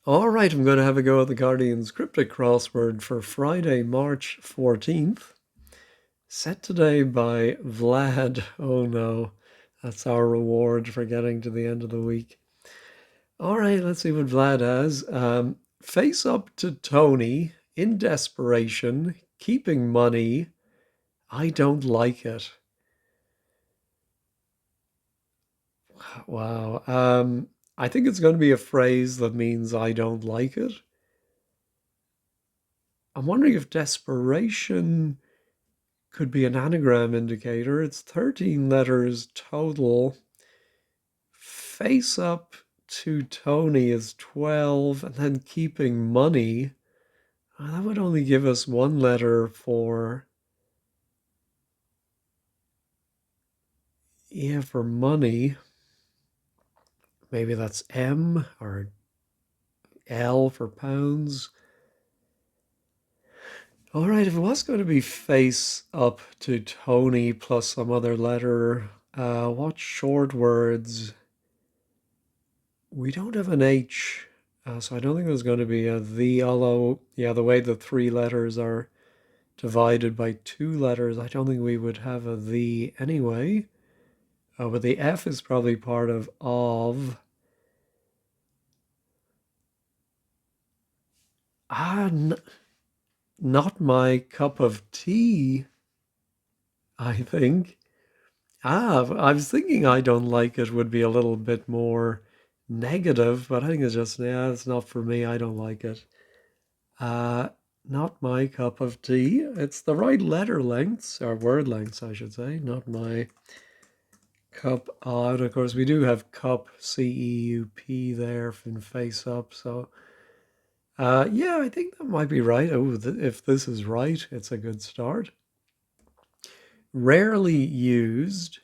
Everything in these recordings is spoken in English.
All right, I'm going to have a go at the Guardian's Cryptic Crossword for Friday, March 14th. Set today by Vlad. Oh no, that's our reward for getting to the end of the week. All right, let's see what Vlad has. Face up to Tony in desperation, keeping money. I don't like it. Wow. I think it's going to be a phrase that means I don't like it. I'm wondering if desperation could be an anagram indicator. It's 13 letters total. Face up to Tony is 12, and then keeping money. That would only give us one letter for, yeah, for money. Maybe that's M or L for pounds. All right, if it was going to be face up to Tony plus some other letter, what short words? We don't have an H, so I don't think there's going to be a the, although, yeah, the way the three letters are divided by two letters, I don't think we would have a the anyway. But the F is probably part of. Ah, not my cup of tea, I think. I was thinking I don't like it would be a little bit more negative, but I think it's just, yeah, it's not for me. I don't like it. Uh, Not my cup of tea. It's the right letter lengths, or word lengths, I should say, not my cup. And of course, we do have cup, CEUP there in face up. So, yeah, I think that might be right. Oh, if this is right, it's a good start. Rarely used,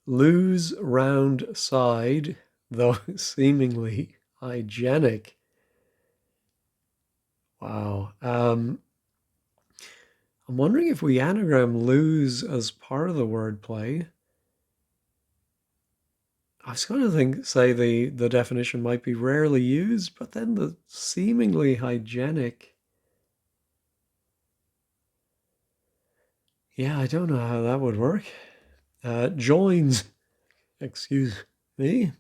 lose round side, though seemingly hygienic. Wow. I'm wondering if we anagram lose as part of the wordplay. I was going to say the definition might be rarely used, but then the seemingly hygienic. Yeah, I don't know how that would work. Joins, excuse me,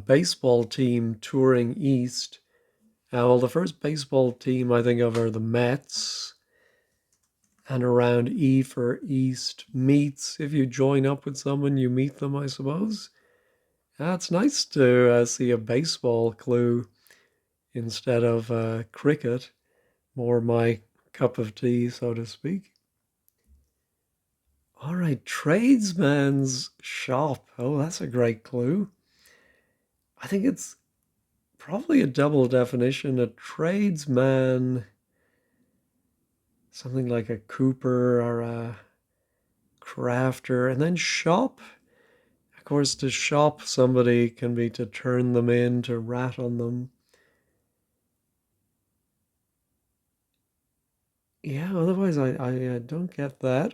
baseball team touring east. Well, the first baseball team I think of are the Mets, and around E for East meets. If you join up with someone, you meet them, I suppose. It's nice to see a baseball clue instead of cricket. More my cup of tea, so to speak. All right, tradesman's shop. Oh, that's a great clue. I think it's probably a double definition. A tradesman, something like a cooper or a crafter, and then shop. Of course, to shop somebody can be to turn them in, to rat on them. Yeah, otherwise I don't get that.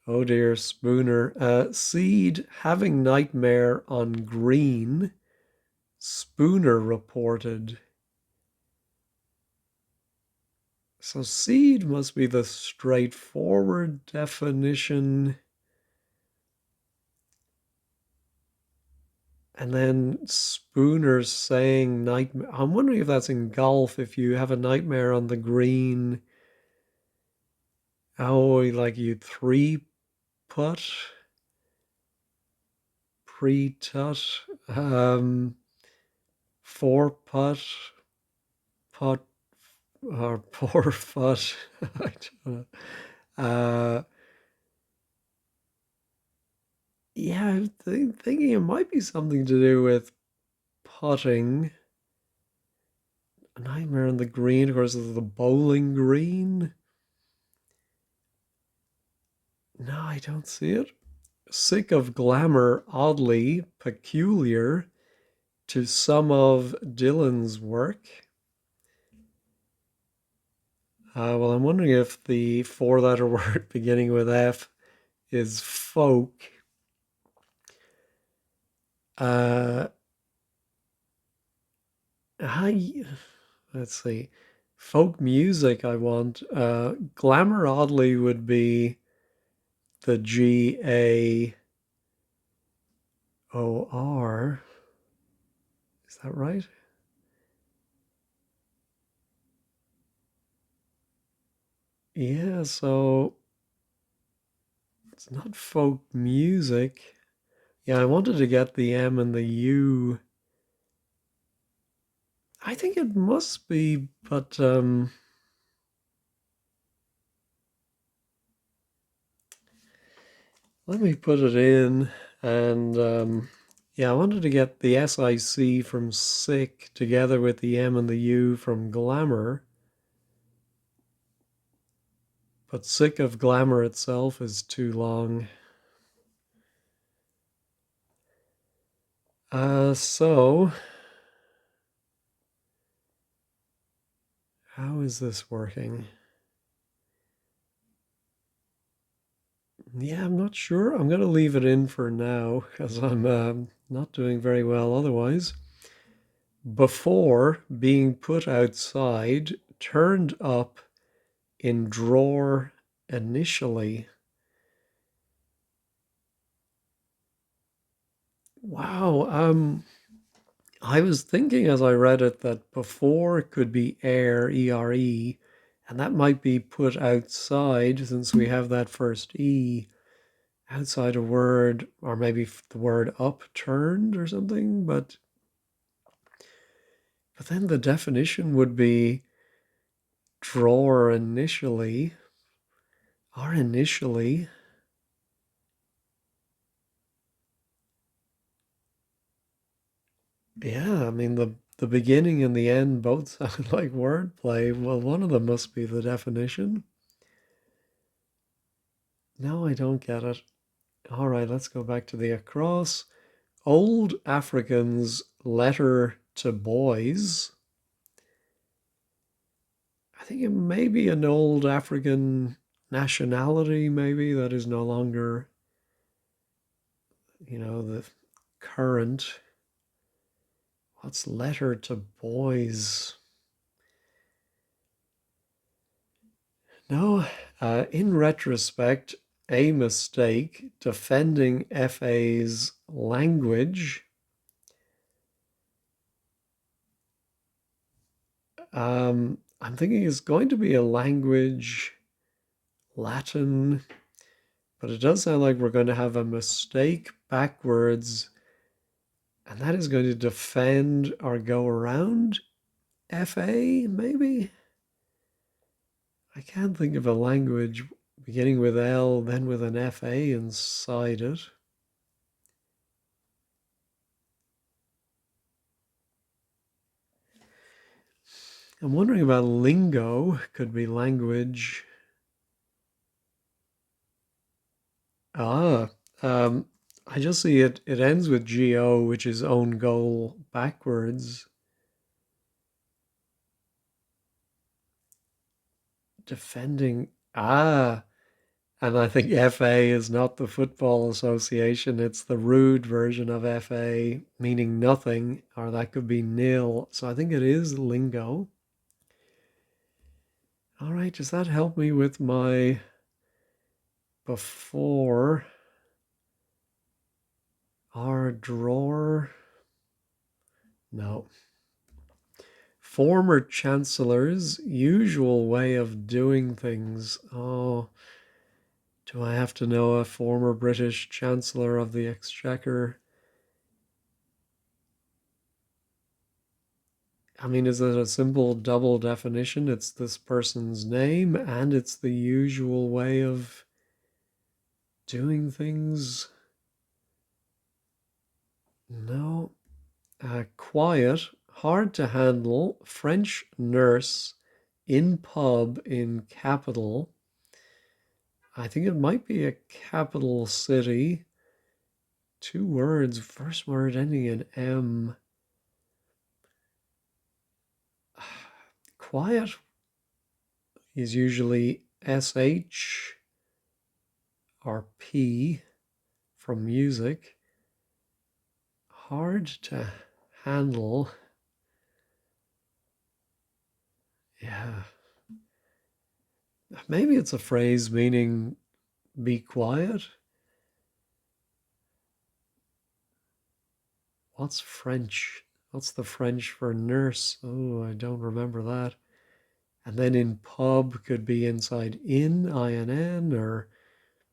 Oh dear, Spooner. Seed having nightmare on green. Spooner reported. So seed must be the straightforward definition. And then Spooner saying nightmare. I'm wondering if that's in golf. If you have a nightmare on the green, oh, like you three putt, pre tut, four putt, putt, or poor putt. I don't know. Uh, yeah, I'm thinking it might be something to do with putting. A nightmare on the green, of course, is the bowling green. No, I don't see it. Sick of glamour, oddly peculiar to some of Dylan's work. Well, I'm wondering if the four-letter word beginning with F is folk. Uh, I let's see. Folk music I want. Glamour oddly would be the Gaor. Is that right? Yeah, so it's not folk music. Yeah, I wanted to get the M and the U. I think it must be, but let me put it in. And yeah, I wanted to get the SIC from sick together with the M and the U from glamour. But sick of glamour itself is too long. So how is this working? Yeah, I'm not sure. I'm going to leave it in for now because I'm not doing very well otherwise. Before being put outside, turned up in drawer initially. Wow. I was thinking as I read it that before could be air, E-R-E, and that might be put outside since we have that first E outside a word, or maybe the word upturned or something. But then the definition would be drawer initially, or initially. Yeah, I mean the beginning and the end both sound like wordplay. Well, one of them must be the definition. No, I don't get it. All right, let's go back to the across. Old Africans' letter to boys. I think it may be an old African nationality, maybe that is no longer, the current. What's letter to boys? No, in retrospect, a mistake defending FA's language. I'm thinking it's going to be a language, Latin, but it does sound like we're going to have a mistake backwards, and that is going to defend or go around FA, maybe? I can't think of a language beginning with L, then with an FA inside it. I'm wondering about lingo, could be language. Ah, um, I just see it ends with GO, which is own goal backwards. Defending. And I think FA is not the Football Association, it's the rude version of FA, meaning nothing, or that could be nil. So I think it is lingo. All right, does that help me with my before our drawer? No. Former chancellor's usual way of doing things. Oh, do I have to know a former British chancellor of the exchequer? I mean, is it a simple double definition? It's this person's name and it's the usual way of doing things? No. Quiet, hard to handle, French nurse in pub in capital. I think it might be a capital city. Two words, first word ending in M. Quiet is usually SH or P from music. Hard to handle. Yeah. Maybe it's a phrase meaning be quiet. What's French? What's the French for nurse? Oh, I don't remember that. And then in pub could be inside in, INN, or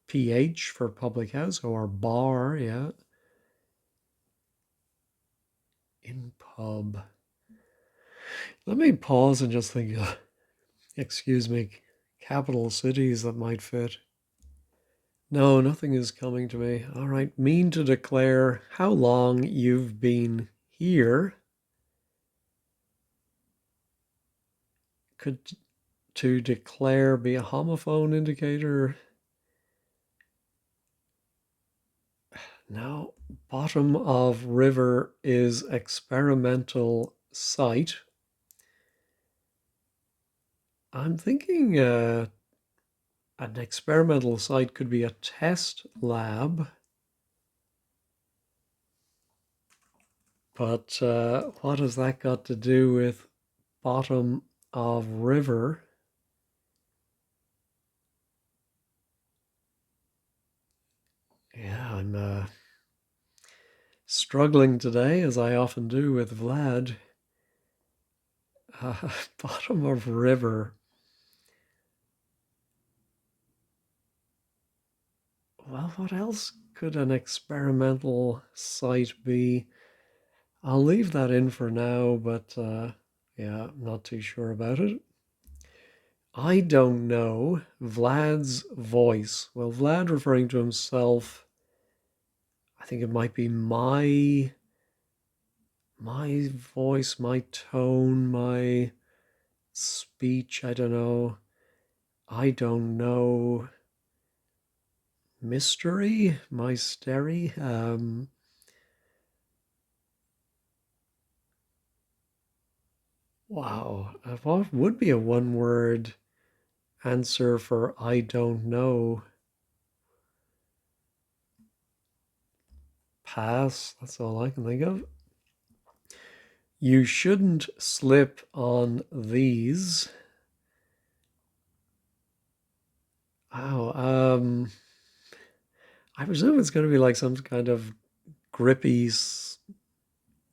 PH for public house, or bar, yeah. In pub. Let me pause and just think, excuse me, capital cities that might fit. No, nothing is coming to me. All right, mean to declare how long you've been here. Could to declare be a homophone indicator? No. Bottom of river is experimental site. I'm thinking an experimental site could be a test lab. But what has that got to do with bottom of river? Yeah, I'm struggling today, as I often do with Vlad. Bottom of river. Well, what else could an experimental site be? I'll leave that in for now, but yeah, I'm not too sure about it. I don't know. Vlad's voice. Well, Vlad referring to himself, I think it might be my voice, my tone, my speech. I don't know. I don't know. Mystery, mystery. Wow. What would be a one-word answer for I don't know? Pass. That's all I can think of. You shouldn't slip on these. Wow. I presume it's going to be like some kind of grippy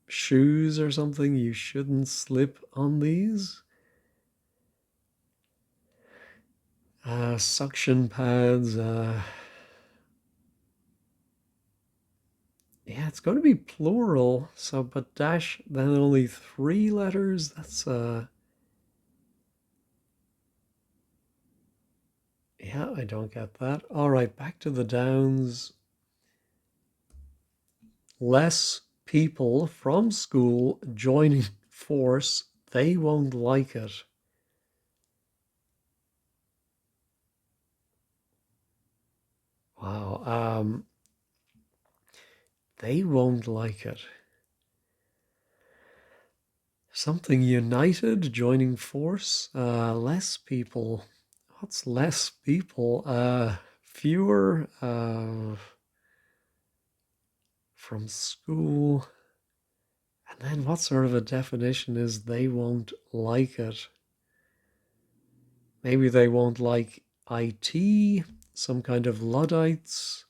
shoes or something. You shouldn't slip on these. Suction pads. Yeah, it's going to be plural. So, but dash, then only three letters. That's, yeah, I don't get that. All right, back to the downs. Less people from school joining force. They won't like it. Wow. They won't like it. Something united, joining force. Less people. What's less people? Fewer from school. And then what sort of a definition is they won't like it? Maybe they won't like IT, some kind of Luddites.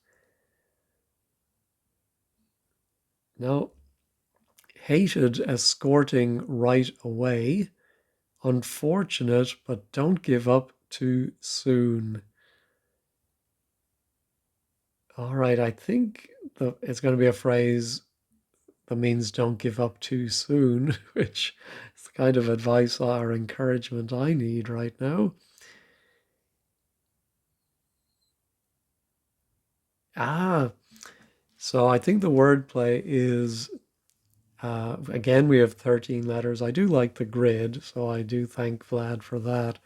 No, hated escorting right away. Unfortunate, but don't give up too soon. All right, I think it's going to be a phrase that means don't give up too soon, which is the kind of advice or encouragement I need right now. Ah, so I think the wordplay is, again, we have 13 letters. I do like the grid, so I do thank Vlad for that.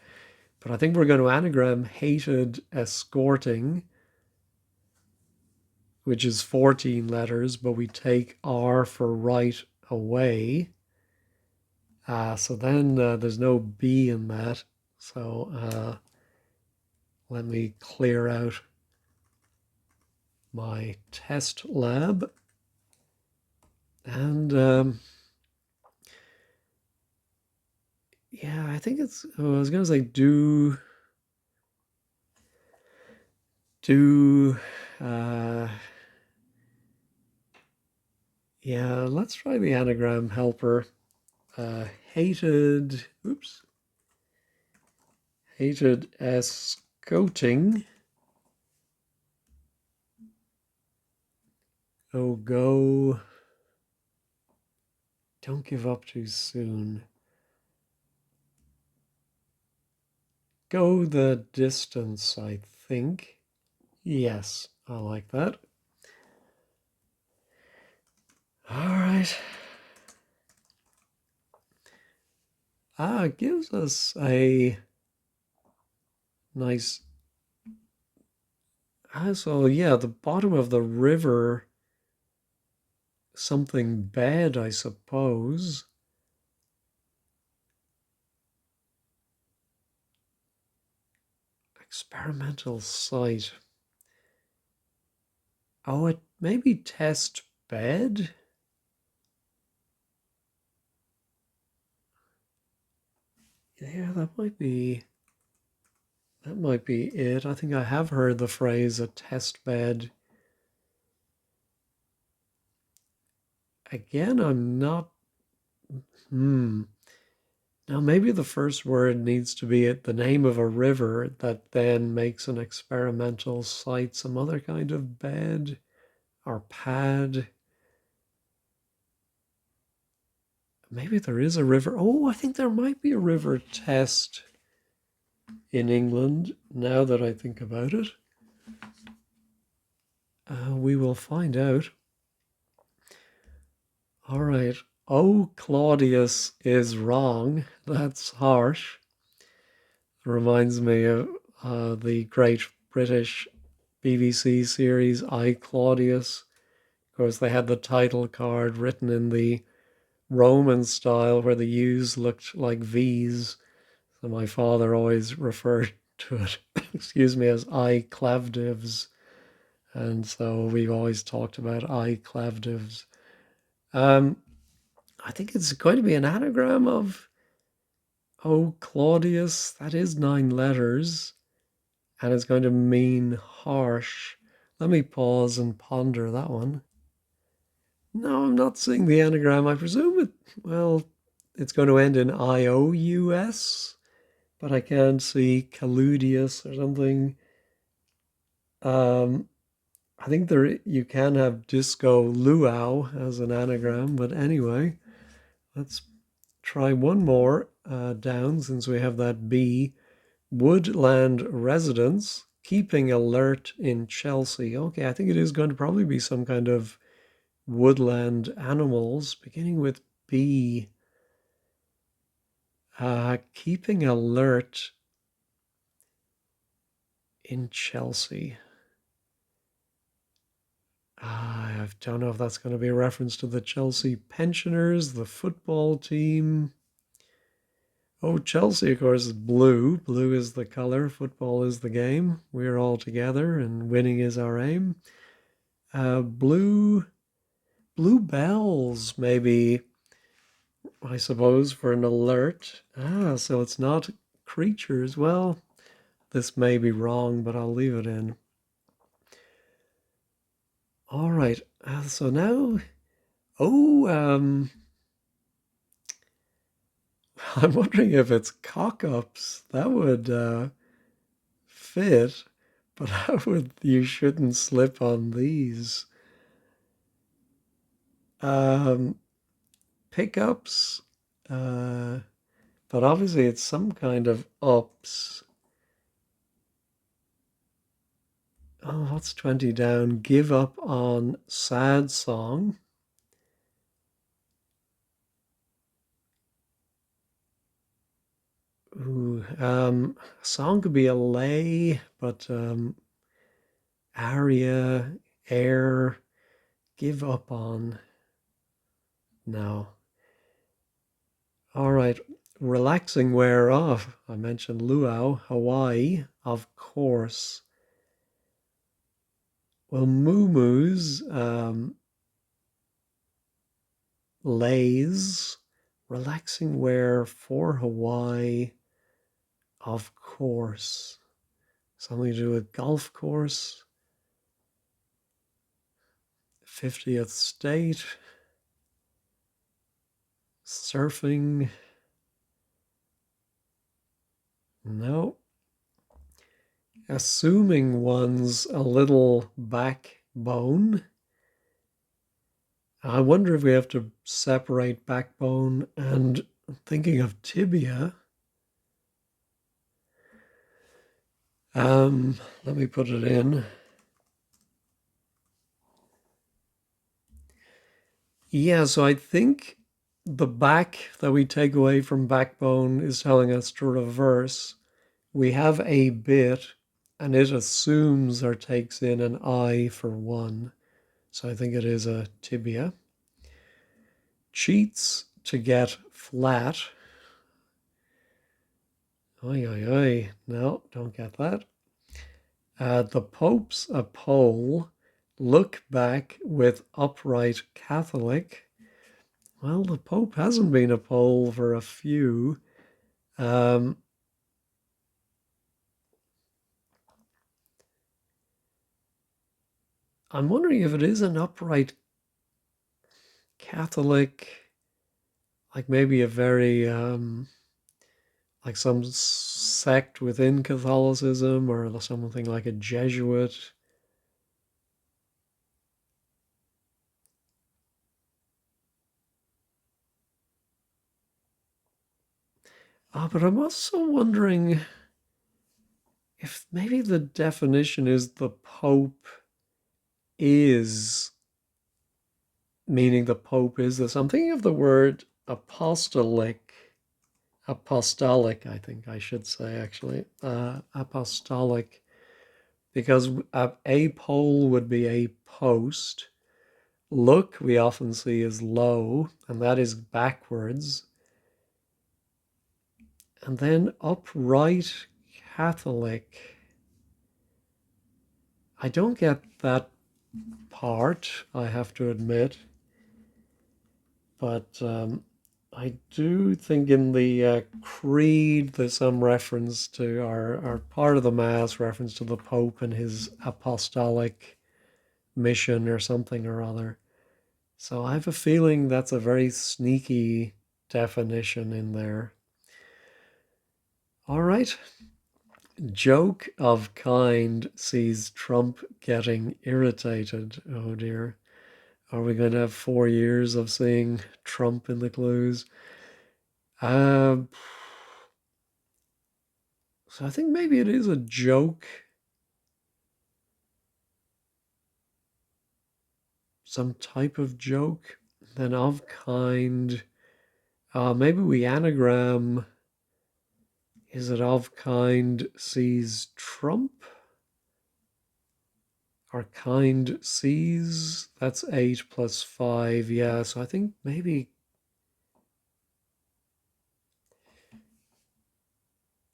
But I think we're going to anagram hated escorting, which is 14 letters, but we take R for right away. So then there's no B in that. So let me clear out my test lab. And Yeah, I think it's, oh, I was going to say do, uh, yeah, let's try the anagram helper. Hated, oops, hated escoting. Oh, go, don't give up too soon. Go the distance, I think. Yes, I like that. All right. It gives us a nice. So, yeah, the bottom of the river, something bad, I suppose. Experimental site. Oh, it maybe test bed? Yeah, that might be it. I think I have heard the phrase a test bed. Again, I'm not. Hmm. Now, maybe the first word needs to be the name of a river that then makes an experimental site some other kind of bed or pad. Maybe there is a river. Oh, I think there might be a river test in England now that I think about it. We will find out. All right. Oh, Claudius is wrong. That's harsh. Reminds me of the great British BBC series I, Claudius. Of course, they had the title card written in the Roman style where the U's looked like V's. So my father always referred to it, excuse me, as I, Clavdivs. And so we've always talked about I, Clavdivs. Um, I think it's going to be an anagram of Oh, Claudius. That is 9 letters. And it's going to mean harsh. Let me pause and ponder that one. No, I'm not seeing the anagram. I presume well, it's going to end in IOUS, but I can't see Caludius or something. Um, I think you can have disco luau as an anagram, but anyway, let's try one more down since we have that B. Woodland residents keeping alert in Chelsea. Okay, I think it is going to probably be some kind of woodland animals, beginning with B. Keeping alert in Chelsea. I don't know if that's going to be a reference to the Chelsea pensioners, the football team. Oh, Chelsea, of course, is blue. Blue is the color. Football is the game. We're all together, and winning is our aim. Blue bells, maybe, I suppose, for an alert. So it's not creatures. Well, this may be wrong, but I'll leave it in. All right. So now, oh, I'm wondering if it's cock-ups. That would fit, but you shouldn't slip on these. Um, Pickups, uh, but obviously it's some kind of ups. Oh, what's 20 down? Give up on sad song. Ooh, song could be a lay, but aria, air, give up on. No. All right. Relaxing wear off. I mentioned luau, Hawaii, of course. Well, moo lays, Relaxing wear for Hawaii, of course. Something to do with golf course. 50th state. Surfing. No. Assuming one's a little backbone. I wonder if we have to separate backbone and thinking of tibia. Let me put it in. Yeah, so I think the back that we take away from backbone is telling us to reverse. We have a bit and it assumes or takes in an I for one. So I think it is a tibia. Cheats to get flat. Oi, oi, oi. No, don't get that. The Pope's a pole. Look back with upright Catholic. Well, the Pope hasn't been a pole for a few. I'm wondering if it is an upright Catholic, like maybe a very, like some sect within Catholicism or something like a Jesuit. But I'm also wondering if maybe the definition is the Pope is, meaning the Pope is this. I'm thinking of the word apostolic, I think I should say actually, apostolic, because a pole would be a post. Look, we often see is low, and that is backwards. And then upright Catholic. I don't get that part, I have to admit. But I do think in the creed there's some reference to, our part of the Mass reference to the Pope and his apostolic mission or something or other. So I have a feeling that's a very sneaky definition in there. All right. Joke of kind sees Trump getting irritated. Oh dear. Are we going to have 4 years of seeing Trump in the clues? So I think maybe it is a joke. Some type of joke. Then of kind. Maybe we anagram. Is it of kind sees Trump? Or kind sees? That's 8 plus 5. Yeah, so I think maybe.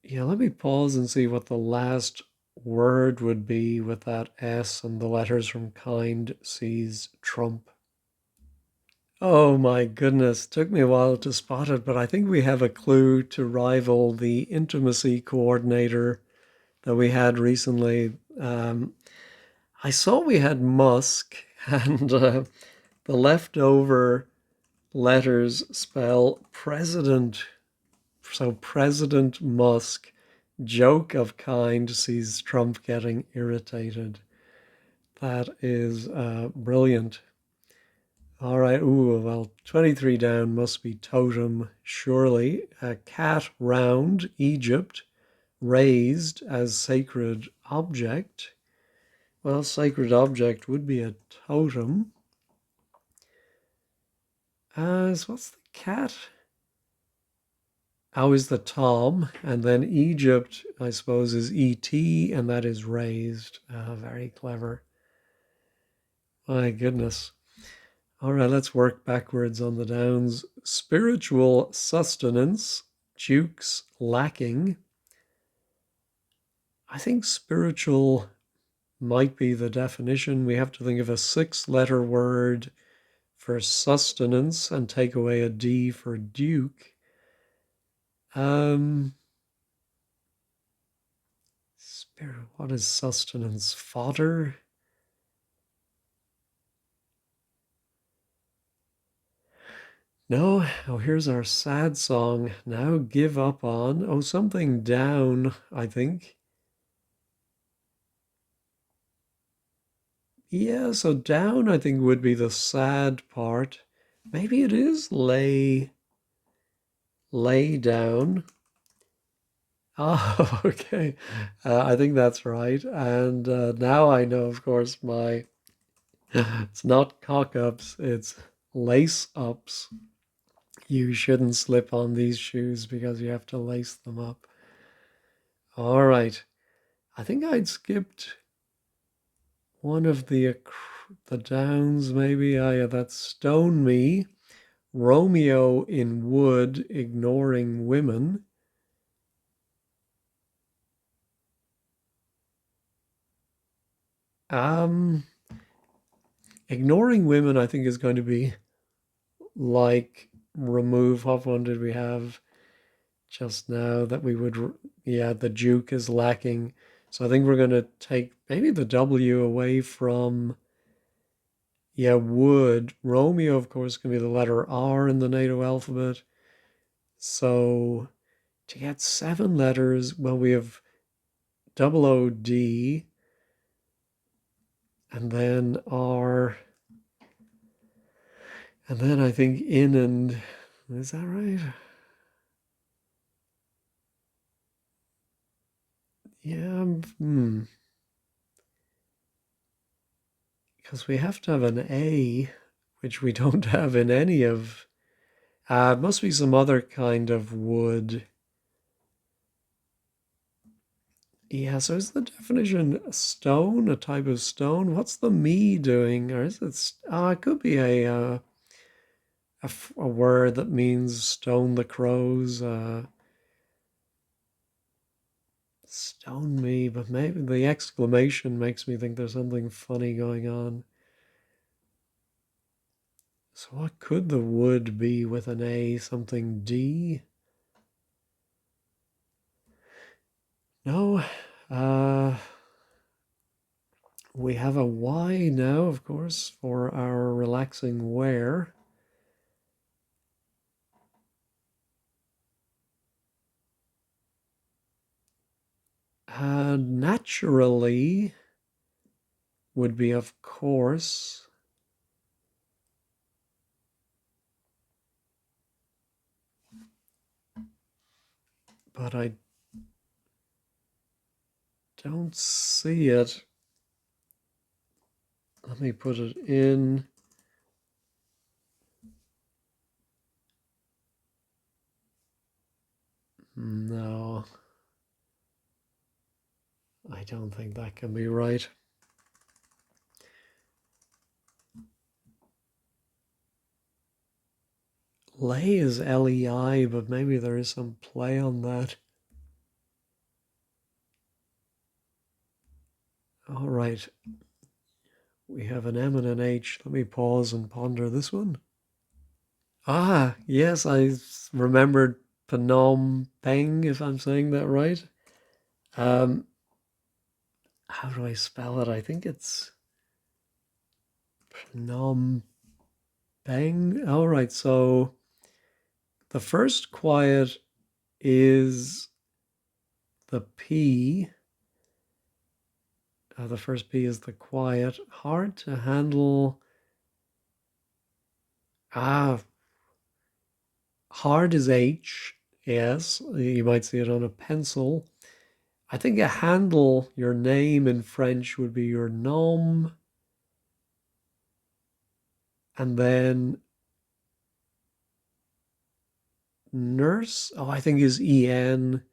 Yeah, let me pause and see what the last word would be with that S and the letters from kind sees Trump. Oh my goodness, took me a while to spot it, but I think we have a clue to rival the intimacy coordinator that we had recently. I saw we had Musk, and the leftover letters spell president. So President Musk, joke of kind, sees Trump getting irritated. That is brilliant. All right. Ooh, well, 23 down must be totem, surely. Cat round, Egypt, raised as sacred object. Well, sacred object would be a totem. So what's the cat? How is the Tom? And then Egypt, I suppose, is E-T, and that is raised. Very clever. My goodness. All right, let's work backwards on the downs. Spiritual sustenance, Jukes lacking. I think spiritual might be the definition. We have to think of a 6-letter word for sustenance and take away a D for Duke. Spirit, what is sustenance? Fodder? No. Oh, here's our sad song. Now give up on. Oh, something down, I think. Yeah, so down, I think, would be the sad part. Maybe it is lay down. Oh, okay. I think that's right. And now I know, of course, it's not cock ups, it's lace ups. You shouldn't slip on these shoes because you have to lace them up. All right. I think I'd skipped one of the downs, maybe. Yeah, that's stone me. Romeo in wood, ignoring women. Um, Ignoring women, I think, is going to be like remove. What one did we have just now that we would? Yeah, the Duke is lacking. So I think we're going to take maybe the W away from, yeah, wood. Romeo, of course, can be the letter R in the NATO alphabet. So to get 7 letters, well, we have double O D and then R, and then I think in and, is that right? Yeah, because we have to have an A, which we don't have in any of. It must be some other kind of wood. Yeah, so is the definition a stone, a type of stone? What's the me doing? Or is it? It could be a word that means stone the crows. Stone me, but maybe the exclamation makes me think there's something funny going on. So what could the wood be with an A? Something D? No. Uh, we have a Y now, of course, for our relaxing wear. Naturally would be, of course. But I don't see it. Let me put it in. No, I don't think that can be right. Lay is Lei, but maybe there is some play on that. All right. We have an M and an H. Let me pause and ponder this one. Ah, yes, I remembered Phnom Penh, if I'm saying that right. Um, how do I spell it? I think it's Phnom Penh. All right, so the first quiet is the P. The first P is the quiet. Hard to handle. Ah, hard is H. Yes, you might see it on a pencil. I think a handle, your name in French would be your nom. And then nurse, oh, I think is EN.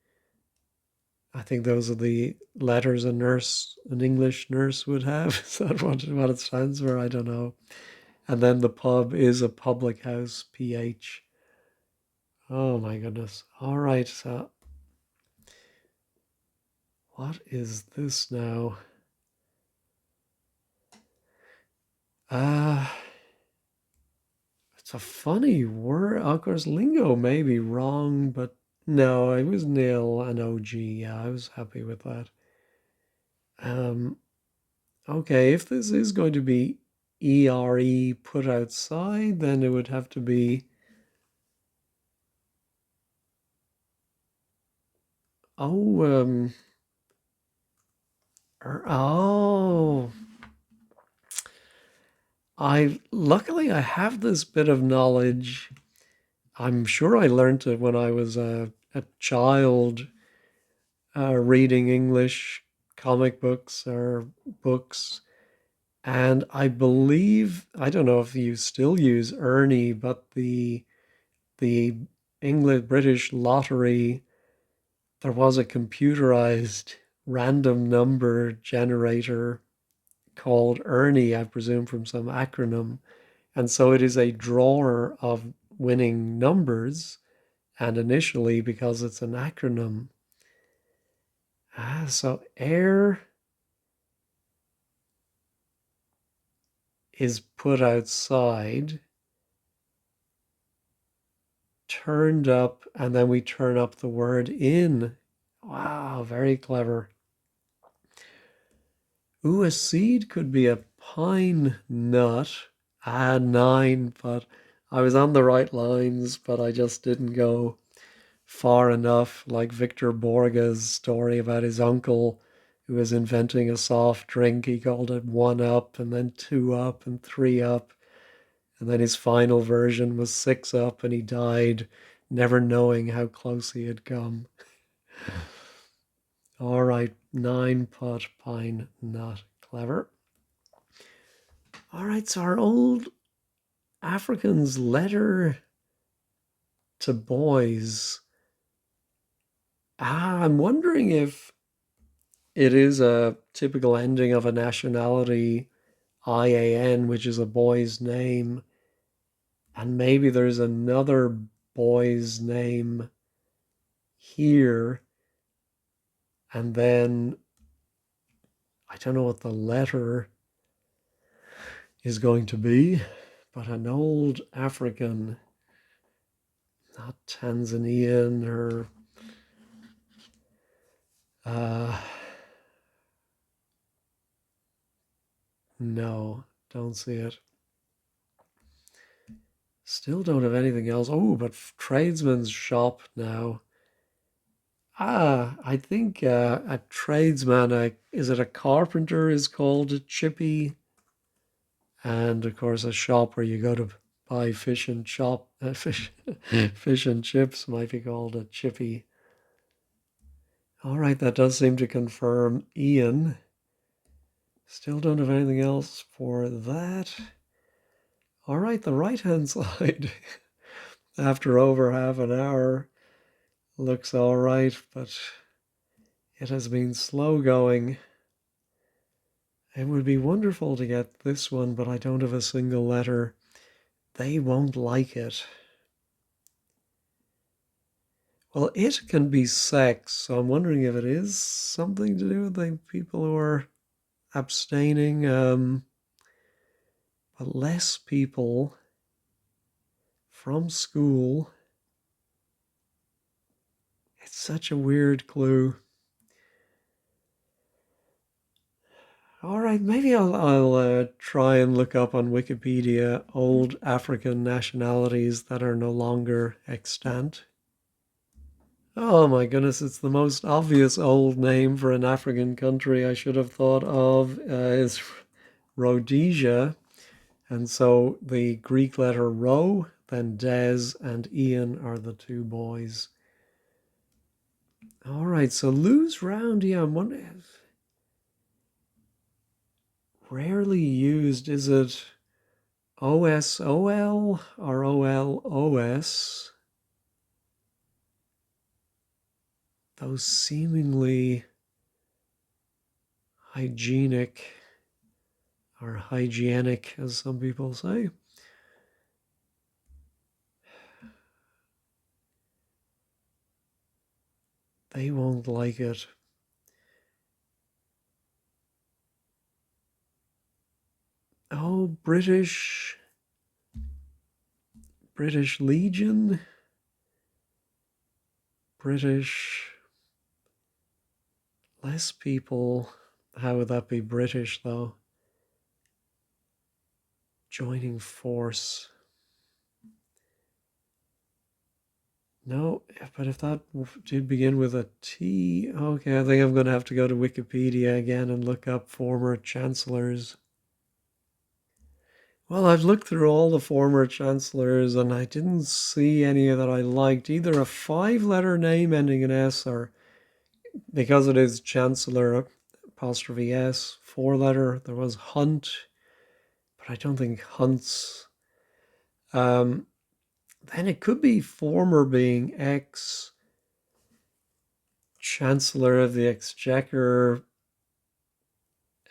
I think those are the letters a nurse, an English nurse would have. Is that what it stands for? I don't know. And then the pub is a public house, PH. Oh my goodness. All right. So what is this now? Uh, It's a funny word. Of course, lingo may be wrong, but no, it was nil and OG. Yeah, I was happy with that. Um, okay, if this is going to be ERE put outside, then it would have to be oh oh I luckily I have this bit of knowledge. I'm sure I learned it when I was a child reading English comic books or books. And I believe, I don't know if you still use Ernie, but the English British lottery, there was a computerized random number generator called Ernie, I presume from some acronym. And so it is a drawer of winning numbers. And initially, because it's an acronym, so air is put outside, turned up, and then we turn up the word in. Wow, very clever. Ooh, a seed could be a pine nut. Ah, nine, but I was on the right lines, but I just didn't go far enough, like Victor Borge's story about his uncle who was inventing a soft drink. He called it one up and then two up and three up. And then his final version was six up and he died never knowing how close he had come. All right, nine putt pine nut. Clever. All right, so our old Africans' letter to boys. I'm wondering if it is a typical ending of a nationality, IAN, which is a boy's name, and maybe there's another boy's name here, and then I don't know what the letter is going to be, but an old African, not Tanzanian or uh, no, don't see it. Still don't have anything else. Oh, but tradesman's shop now. I think a tradesman, is it a carpenter, is called a chippy, and of course a shop where you go to buy fish and chop fish and chips might be called a chippy. All right, that does seem to confirm Ian. Still don't have anything else for that. All right, the right hand side after over half an hour looks all right, but it has been slow going. It would be wonderful to get this one, but I don't have a single letter. They won't like it. Well, it can be sex, so I'm wondering if it is something to do with the people who are abstaining. But less people from school. It's such a weird clue. All right, maybe I'll try and look up on Wikipedia old African nationalities that are no longer extant. Oh my goodness, it's the most obvious old name for an African country I should have thought of is Rhodesia. And so the Greek letter Rho, then Des and Ian are the two boys. All right, so lose round. Yeah, I'm wondering if rarely used. Is it OSOL or OLOS? Those seemingly hygienic or hygienic, as some people say. They won't like it. Oh, British British Legion? British... Less people. How would that be British, though? Joining force. No, but if that did begin with a T, okay, I think I'm going to have to go to Wikipedia again and look up former chancellors. Well, I've looked through all the former chancellors and I didn't see any that I liked. Either a 5-letter name ending in S, or because it is chancellor apostrophe S, 4-letter, there was Hunt, but I don't think Hunt's. Then it could be former being X, Chancellor of the Exchequer,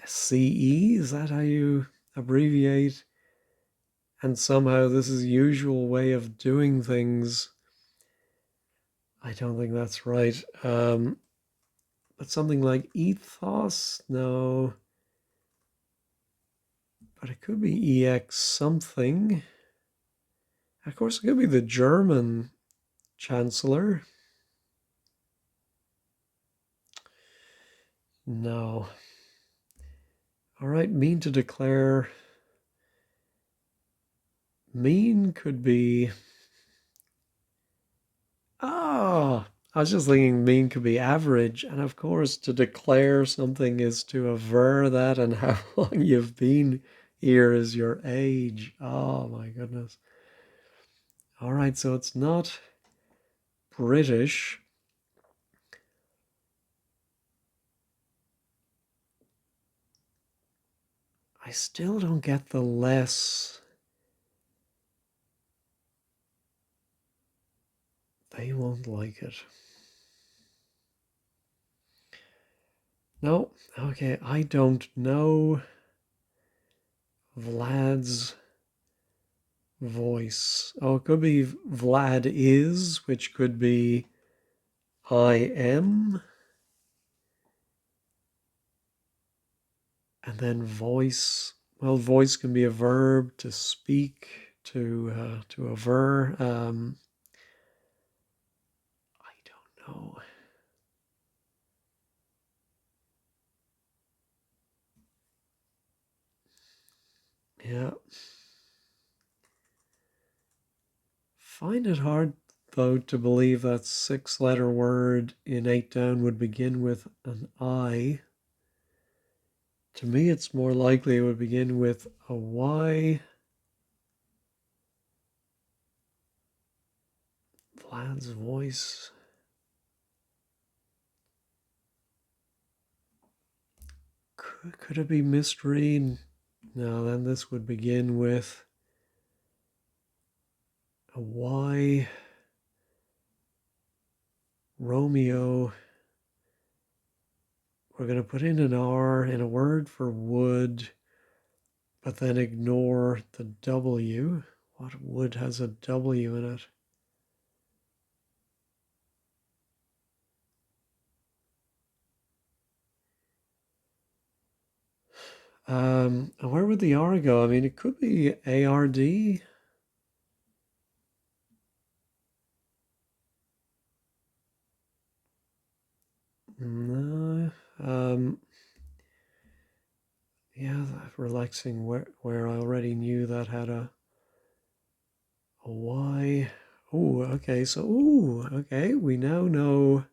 CE, is that how you abbreviate? And somehow this is usual way of doing things. I don't think that's right. But something like ethos? No. But it could be EX something. Of course, it could be the German Chancellor. No. All right, mean to declare. Mean could be... Oh, I was just thinking mean could be average. And of course, to declare something is to aver that, and how long you've been here is your age. Oh my goodness. All right, so it's not British. I still don't get the less. They won't like it. No, okay, I don't know Vlad's voice. Oh, it could be Vlad is, which could be I am. And then voice. Well, voice can be a verb, to speak, to aver. I don't know. Yeah. Find it hard, though, to believe that 6-letter word in 8 down would begin with an I. To me, it's more likely it would begin with a Y. Vlad's voice. Could it be mystery? No, then this would begin with a Y. Romeo. We're going to put in an R in a word for wood, but then ignore the W. What wood has a W in it? And where would the R go? I mean, it could be ARD. No. Yeah, relaxing where I already knew that had a Y. Oh, okay. So, okay. We now know.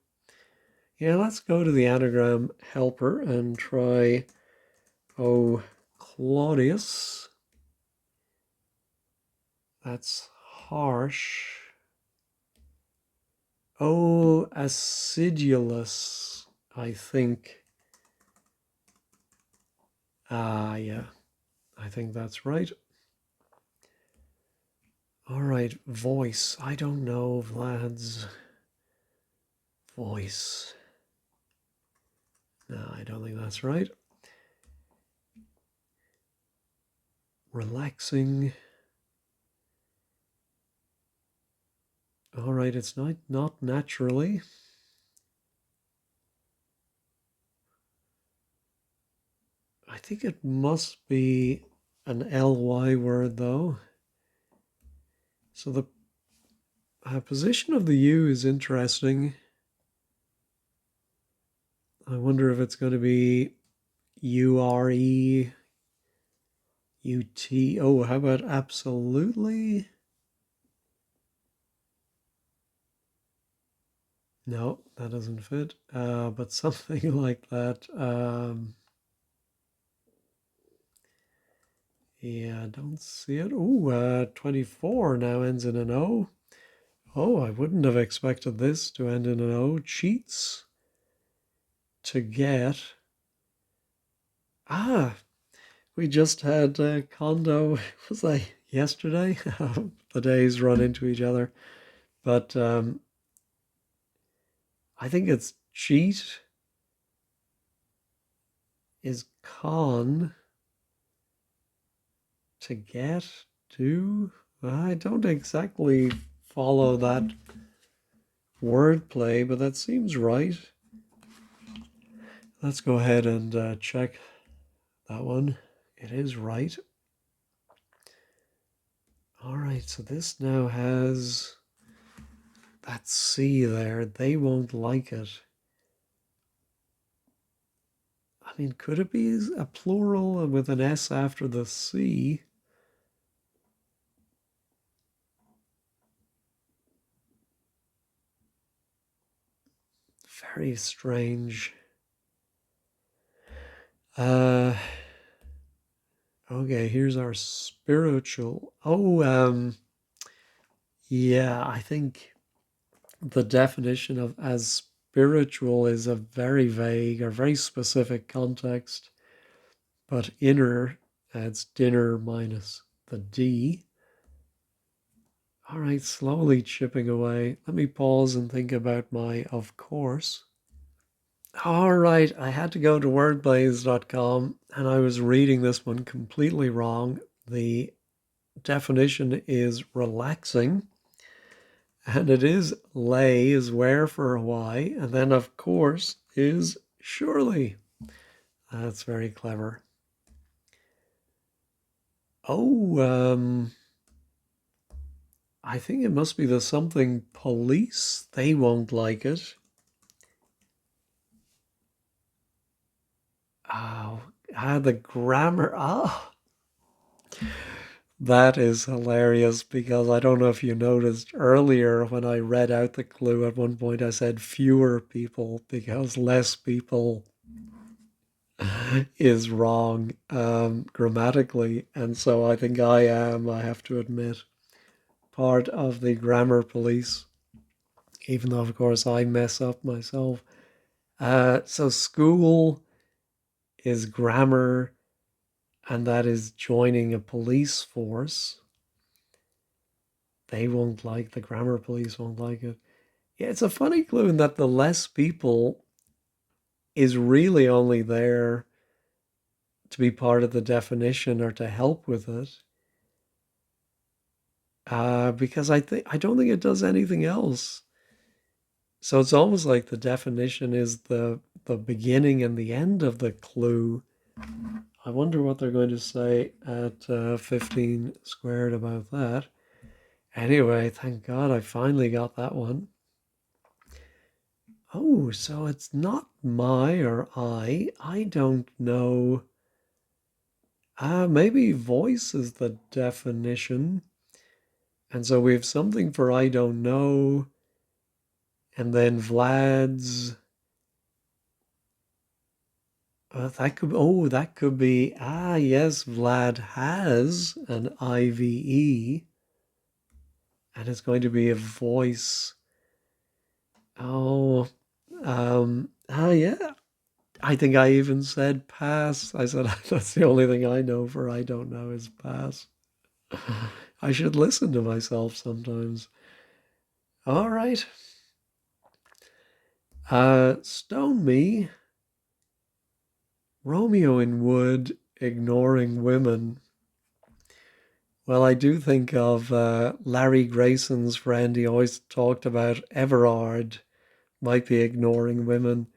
Yeah, let's go to the anagram helper and try, Claudius. That's harsh. Acidulous, I think. Yeah, I think that's right. All right, voice. I don't know Vlad's voice. No, I don't think that's right. Relaxing. All right, it's not naturally. I think it must be an ly word, though. So the position of the U is interesting. I wonder if it's going to be URE, UT. Oh, how about absolutely? No, that doesn't fit. But something like that. Yeah, I don't see it. Oh, 24 now ends in an O. Oh, I wouldn't have expected this to end in an O. Cheats to get. Ah, we just had condo. Was I yesterday? The days run into each other. But I think it's cheat is con to get to. I don't exactly follow that wordplay, but that seems right. Let's go ahead and check that one. It is right. All right, so this now has that C there. They won't like it. I mean, could it be a plural with an S after the C? Very strange. Okay, here's our spiritual. Oh, yeah, I think the definition of as spiritual is a very vague or very specific context, but inner adds dinner minus the D. All right, slowly chipping away. Let me pause and think about my of course. All right, I had to go to wordblaze.com and I was reading this one completely wrong. The definition is relaxing, and it is lay is where for a Y, and then of course is surely. That's very clever. Oh, I think it must be the something police. They won't like it. Oh, the grammar. Oh, that is hilarious because I don't know if you noticed earlier when I read out the clue at one point, I said fewer people because less people is wrong grammatically. And so I think I have to admit, part of the grammar police, even though, of course, I mess up myself. So school is grammar, and that is joining a police force. They won't like, the grammar police won't like it. Yeah, it's a funny clue in that the less people is really only there to be part of the definition or to help with it. Because I don't think it does anything else. So it's almost like the definition is the beginning and the end of the clue. I wonder what they're going to say at 15 squared about that. Anyway, thank God I finally got that one. Oh, so it's not my or I. I don't know. Maybe voice is the definition. And so we have something for I don't know. And then Vlad's. That could be, yes, Vlad has an IVE. And it's going to be a voice. Oh, yeah. I think I even said pass. I said that's the only thing I know for I don't know is pass. I should listen to myself sometimes. All right. Stone me. Romeo in Wood ignoring women. Well, I do think of Larry Grayson's friend. He always talked about Everard might be ignoring women.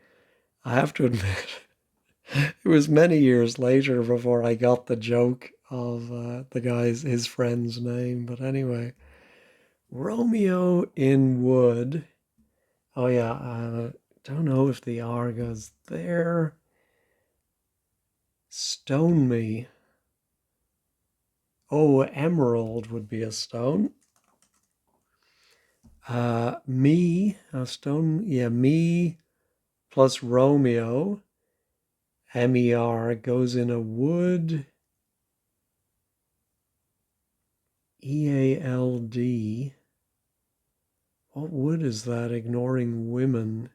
I have to admit, it was many years later before I got the joke of his friend's name. But anyway, Romeo in wood. Oh yeah, don't know if the R goes there. Stone me. Oh, emerald would be a stone. Me, a stone, yeah, me plus Romeo, MER goes in a wood, EALD. What wood is that? Ignoring women.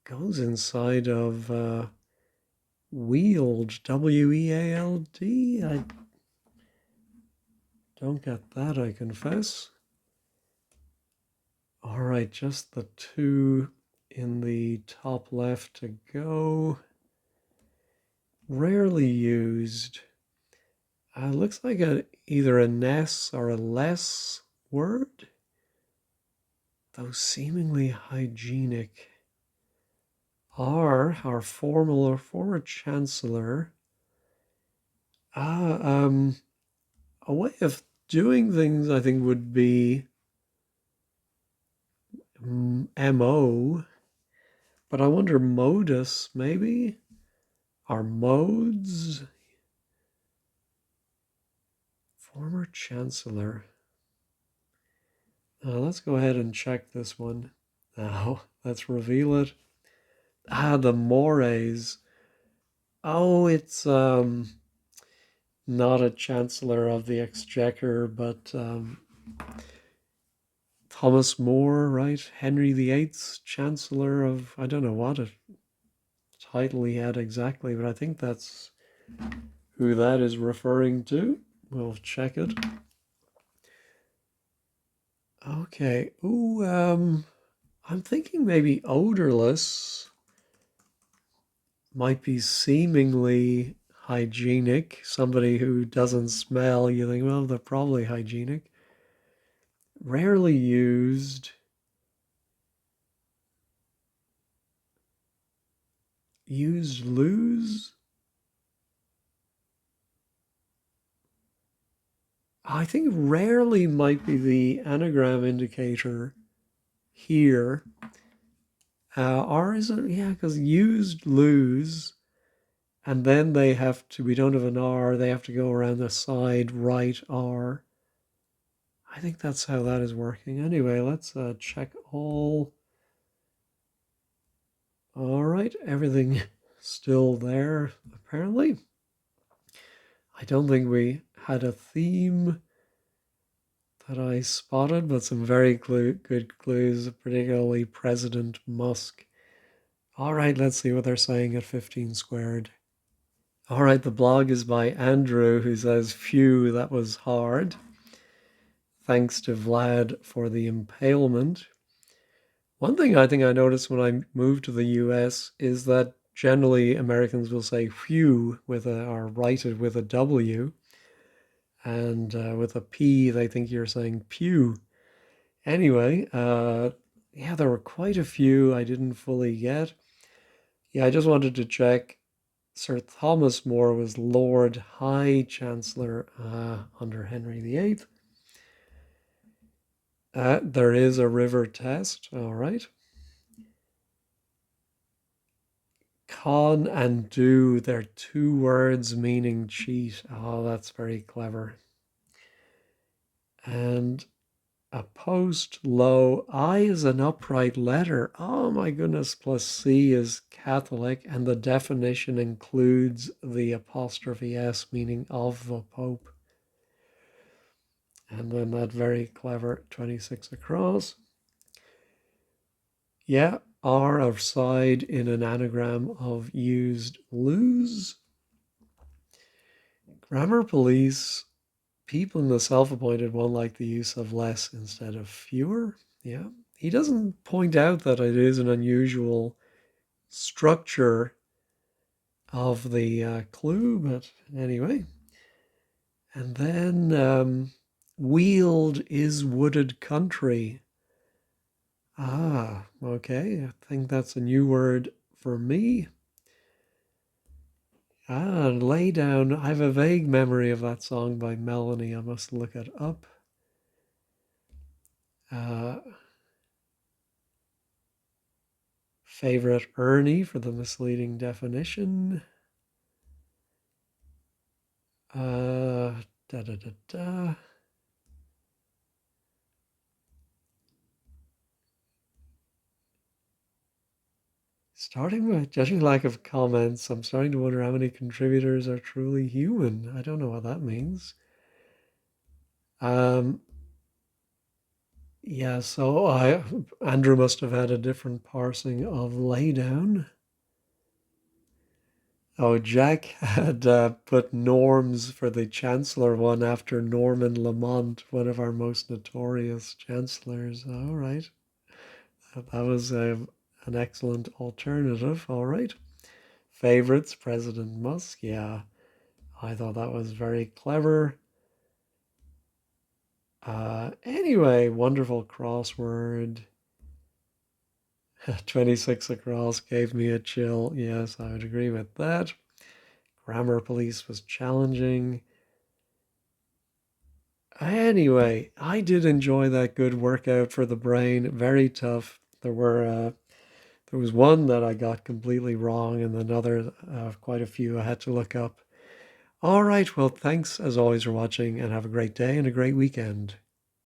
Goes inside of Wield, WEALD. I don't get that, I confess. All right, just the two in the top left to go. Rarely used. Looks like either a ness or a less word, though seemingly hygienic. Our former chancellor. A way of doing things I think would be MO, but I wonder modus maybe? Our modes? Former chancellor. Let's go ahead and check this one now. Let's reveal it. The mores. Oh, it's not a chancellor of the exchequer, but Thomas More, right? Henry VIII's chancellor of, I don't know what title he had exactly, but I think that's who that is referring to. We'll check it. Okay. Ooh, I'm thinking maybe odorless might be seemingly hygienic. Somebody who doesn't smell, you think, well, they're probably hygienic. Rarely used. Used lose. I think rarely might be the anagram indicator here. Or is it? Yeah, because used lose. And then they have to, we don't have an R, they have to go around the side right R. I think that's how that is working. Anyway, let's check all. All right, everything still there, apparently. I don't think we had a theme that I spotted, but some very good clues, particularly President Musk. All right, let's see what they're saying at 15 squared. All right, the blog is by Andrew, who says, phew, that was hard. Thanks to Vlad for the impalement. One thing I think I noticed when I moved to the US is that generally Americans will say whew with or write it with a W, and with a P they think you're saying pew. Anyway, yeah, there were quite a few I didn't fully get. Yeah, I just wanted to check. Sir Thomas More was Lord High Chancellor under Henry VIII. There is a river test, all right. Con and do, they're two words meaning cheat. Oh, that's very clever. And a post low, I is an upright letter. Oh my goodness, plus C is Catholic, and the definition includes the apostrophe S, meaning of the Pope. And then that very clever 26 across. Yeah, R of side in an anagram of used lose. Grammar police, people in the self-appointed one like the use of less instead of fewer. Yeah. He doesn't point out that it is an unusual structure of the clue, but anyway. And then Weald is wooded country. Ah, okay. I think that's a new word for me. Ah, Lay Down. I have a vague memory of that song by Melanie. I must look it up. Uh, Favorite Ernie for the misleading definition. Uh, da da da da. Starting with judging lack of comments, I'm starting to wonder how many contributors are truly human. I don't know what that means. Um, yeah, so Andrew must have had a different parsing of lay down. Oh, Jack had put Norms for the Chancellor one after Norman Lamont, one of our most notorious chancellors. All right. That was an excellent alternative. All right. Favorites, President Musk. Yeah, I thought that was very clever. Anyway, wonderful crossword. 26 across gave me a chill. Yes, I would agree with that. Grammar Police was challenging. Anyway, I did enjoy that good workout for the brain. Very tough. There was one that I got completely wrong, and another, quite a few I had to look up. All right, well, thanks as always for watching, and have a great day and a great weekend.